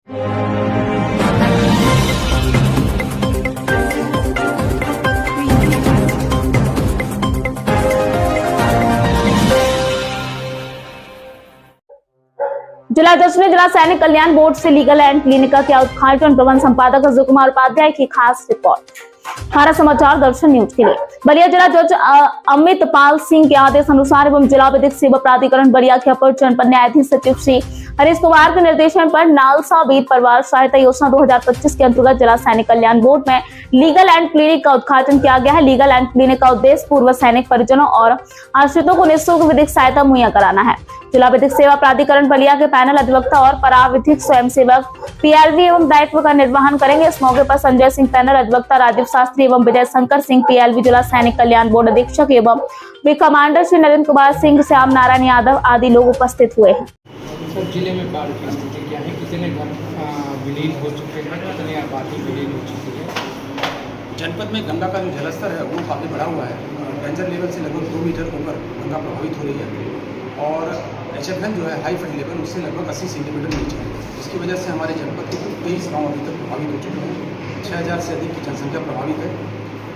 जिला जज ने जिला सैनिक कल्याण बोर्ड से लीगल एंड क्लिनिका के उद्घाटन। प्रबंध संपादक अजय कुमार उपाध्याय की खास रिपोर्ट। हमारा समाचार दर्शन न्यूज के लिए। बलिया जिला जज अमित पाल सिंह के आदेश अनुसार एवं जिला विधिक सेवा प्राधिकरण बलिया के अपर जनपद न्यायाधीश सचिव श्री हरीश कुमार के निर्देशन पर नालसा वीर परिवार सहायता योजना 2025 के अंतर्गत जिला सैनिक कल्याण बोर्ड में लीगल एंड क्लिनिक का उद्घाटन किया गया है। लीगल एंड क्लिनिक का उद्देश्य पूर्व सैनिक परिजनों और आश्रितों को निःशुल्क विधिक सहायता मुहैया कराना है। जिला विधिक सेवा प्राधिकरण बलिया के पैनल अधिवक्ता और पराविधिक स्वयंसेवक पीएलवी एवं दायित्व का निर्वहन करेंगे। इस मौके पर संजय सिंह पैनल अधिवक्ता, राजीव शास्त्री एवं विजय शंकर सिंह पीएलवी जिला सैनिक कल्याण बोर्ड अधीक्षक एवं वे कमांडर श्री नरेंद्र कुमार सिंह, श्याम नारायण यादव आदि लोग उपस्थित हुए हैं। सर, जिले में बाढ़ की स्थिति क्या है? कितने घर विलीन हो चुके हैं? कितनी आबादी विलीन हो चुकी है? जनपद में गंगा का जो जलस्तर है वो काफ़ी बढ़ा हुआ है। डेंजर लेवल से लगभग 2 मीटर ऊपर गंगा प्रभावित हो रही है और HFN जो है हाई फ्लड लेवल उससे लगभग 80 सेंटीमीटर नीचे है। इसकी वजह से हमारे जनपद के 23 गाँव अभी तक प्रभावित हो चुके हैं। 6000 से अधिक की जनसंख्या प्रभावित है।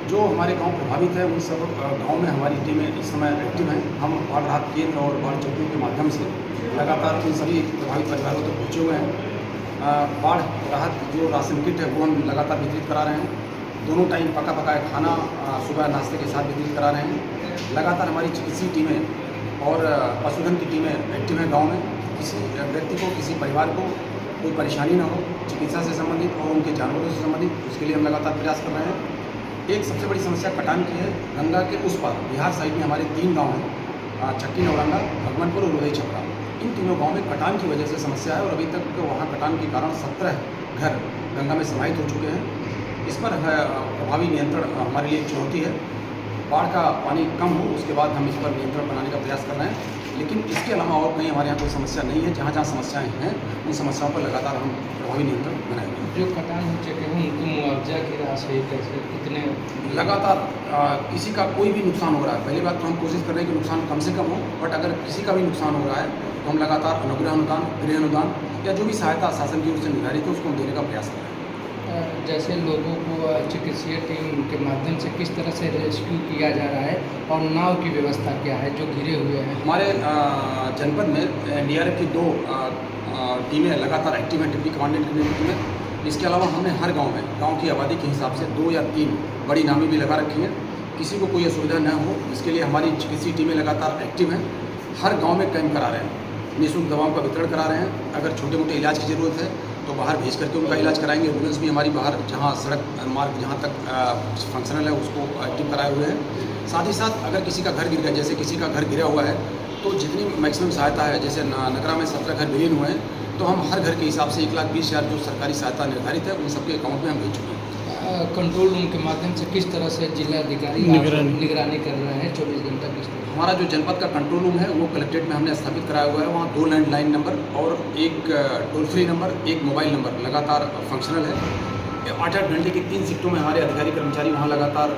जो हमारे गांव प्रभावित है उन सब गांव में हमारी टीमें इस समय एक्टिव हैं। हम बाढ़ राहत केंद्र और बाढ़ चौकियों के माध्यम से लगातार इन सभी प्रभावित परिवारों तक पहुँचे हुए हैं। बाढ़ राहत जो राशन किट है वो हम लगातार वितरित करा रहे हैं। दोनों टाइम पका पकाया खाना सुबह नाश्ते के साथ वितरित करा रहे हैं। लगातार हमारी चिकित्सीय टीमें और पशुधन की टीमें एक्टिव हैं गाँव में। किसी व्यक्ति को, किसी परिवार को कोई परेशानी ना हो चिकित्सा से संबंधित और उनके जानवरों से संबंधित, उसके लिए हम लगातार प्रयास कर रहे हैं। एक सबसे बड़ी समस्या कटान की है। गंगा के उस पार बिहार साइड में हमारे 3 गांव हैं, चक्की नौरंगा, भगवानपुर और उदय छपरा। इन तीनों गांव में कटान की वजह से समस्या है और अभी तक वहां कटान के कारण 17 घर गंगा में समाहित हो चुके हैं। इस पर प्रभावी नियंत्रण हमारे लिए एक चुनौती है। बाढ़ का पानी कम हो उसके बाद हम इस पर नियंत्रण बनाने का प्रयास कर रहे हैं। लेकिन इसके अलावा और कहीं हमारे यहाँ कोई समस्या नहीं है। जहाँ जहाँ समस्याएँ हैं उन समस्याओं पर लगातार हम प्रभावी नियंत्रण बनाएंगे। जो कटान हो चुके हैं उनको मुआवजा की राशि कैसे, कितने? लगातार किसी का कोई भी नुकसान हो रहा है, पहली बात तो हम कोशिश कर रहे हैं कि नुकसान कम से कम हो, बट अगर किसी का भी नुकसान हो रहा है तो हम लगातार अनुग्रह अनुदान, गृह अनुदान या जो भी सहायता शासन की ओर से निर्धारित है उसको हम देने का प्रयास कर रहे हैं। जैसे लोगों को चिकित्सीय टीम के माध्यम से किस तरह से रेस्क्यू किया जा रहा है और नाव की व्यवस्था क्या है जो घिरे हुए हैं? हमारे जनपद में DRF की 2 टीमें लगातार एक्टिव हैं, डिप्टी कमांडेंट की टीमें। इसके अलावा हमने हर गांव में गांव की आबादी के हिसाब से 2 या 3 बड़ी नावें भी लगा रखी हैं। किसी को कोई असुविधा न हो इसके लिए हमारी चिकित्सीय टीमें लगातार एक्टिव हैं। हर गाँव में कैंप करा रहे हैं, निःशुल्क दवाओं का वितरण करा रहे हैं। अगर छोटे मोटे इलाज की ज़रूरत है तो बाहर भेज करके उनका इलाज कराएंगे। एम्बुलेंस भी हमारी बाहर जहाँ सड़क मार्ग जहाँ तक फंक्शनल है उसको एक्टिव कराए हुए हैं। साथ ही साथ अगर किसी का घर गिर गया, जैसे किसी का घर गिरा हुआ है तो जितनी मैक्सिमम सहायता है, जैसे नगरा में 17 घर विलीन हुए हैं तो हम हर घर के हिसाब से 1,20,000 जो सरकारी सहायता निर्धारित है उन सबके अकाउंट में हम भेज चुके हैं। कंट्रोल रूम के माध्यम से किस तरह से जिलाधिकारी निगरानी कर रहे हैं 24 घंटा किस तरह? हमारा जो जनपद का कंट्रोल रूम है वो कलेक्ट्रेट में हमने स्थापित कराया हुआ है। वहाँ 2 लैंडलाइन नंबर और 1 toll free number, 1 mobile number लगातार फंक्शनल है। 8-8 घंटे की 3 शिफ्टों में हमारे अधिकारी कर्मचारी वहाँ लगातार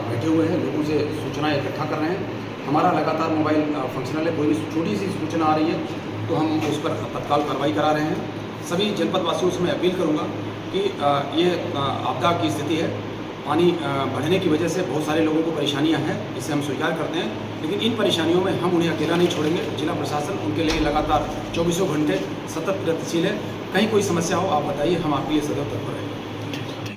बैठे हुए हैं, लोगों से सूचनाएँ इकट्ठा कर रहे हैं। हमारा लगातार मोबाइल फंक्शनल है। कोई भी छोटी सी सूचना आ रही है तो हम उस पर तत्काल कार्रवाई करा रहे हैं। सभी जनपद वासियों से मैं अपील करूँगा कि ये आपदा की स्थिति है। पानी बढ़ने की वजह से बहुत सारे लोगों को परेशानियां हैं, इसे हम स्वीकार करते हैं, लेकिन इन परेशानियों में हम उन्हें अकेला नहीं छोड़ेंगे। जिला प्रशासन उनके लिए लगातार 24 घंटे सतत प्रगतिशील है। कहीं कोई समस्या हो आप बताइए, हम आपके लिए सदैव तत्पर रहेंगे।